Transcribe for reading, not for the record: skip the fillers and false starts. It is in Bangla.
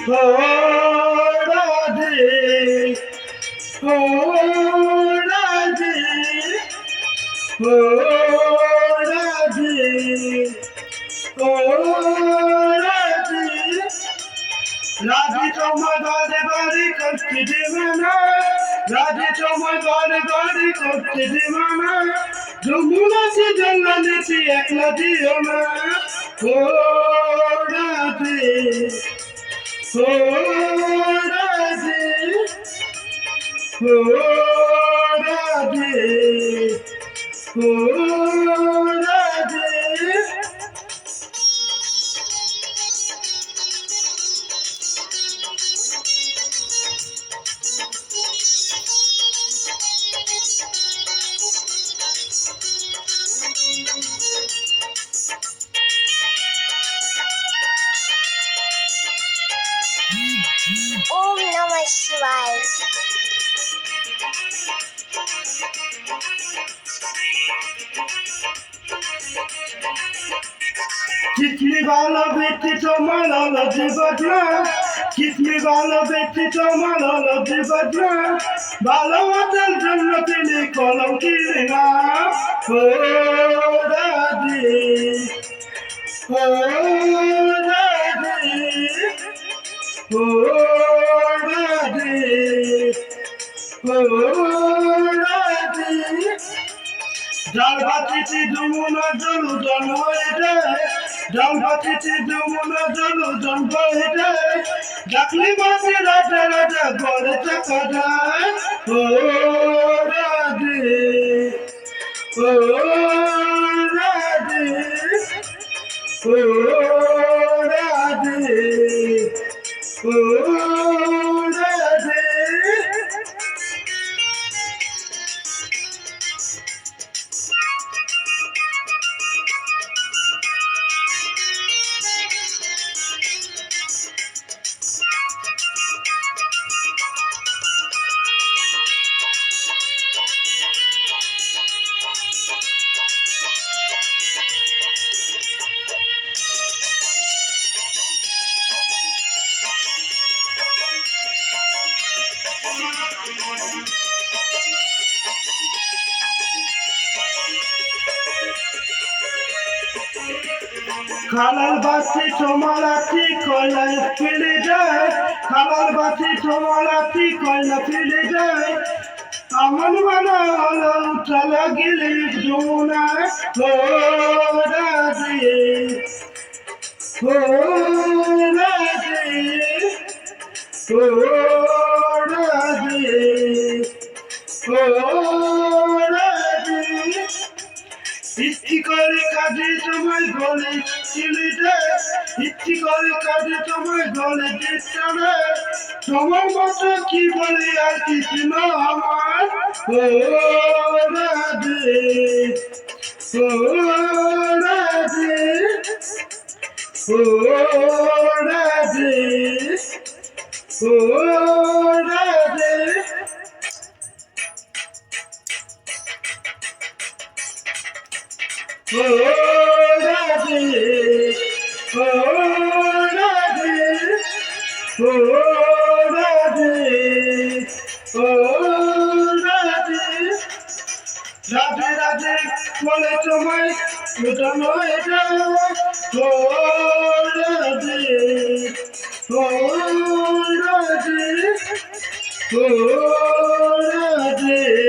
ও রাধে, ও রাধে, ও রাধে, ও রাধে। রাধে তোমার ঘরে ঘরে করতে দেবে না, রাধে তোমার ঘরে ঘরে করতে দেবে না, যমুনাতে জল নিতে একলা দিও না। ও রাধে, ও রাধে, ও রাধে, ও রাধে। ओम नमः शिवाय। कितनी वाला बेटी तो माला लजी बजना, कितनी वाला बेटी तो माला लजी बजना, बाला वतन जन्नत ने कलम की ना। ओ राधे, ओ राधे, ओ राधे, ओ राधे। ডাল ভাতিতে যমুনা জলুদন হয়ে যায়, ডাল ভাতিতে যমুনা জলুদন হয়ে যায়, ডাকলি মাঝে রাজা রাজা ঘরে থাকা যায়। ও রাধে, ও রাধে, ও রাধে, ও রাধে। খালার বাতি তোমার আতি কয়লায় ফেলে যায়, খালার বাতি তোমার আতি কয়লা ফেলে যায়, আমার মানা হলো চলা গেলে যমুনা। ও রাধে, ও রাধে, ও রাধে, ও রাধে। ইচ্ছি করে কাজে তোমায় গলে চলে যায়, ইচ্ছি করে কাজে তোমায় গলে দিচ্ছে না, তোমার মতো কি বলে আর কিছু না আমার। ও রাধে, ও রাধে, ও রাধে, ও রাধে। ও রাধে, ও রাধে, ও রাধে, ও রাধে। রাধে রাধে বলে তোমায় লুটানো এটা। ও রাধে, ও রাধে, ও রাধে।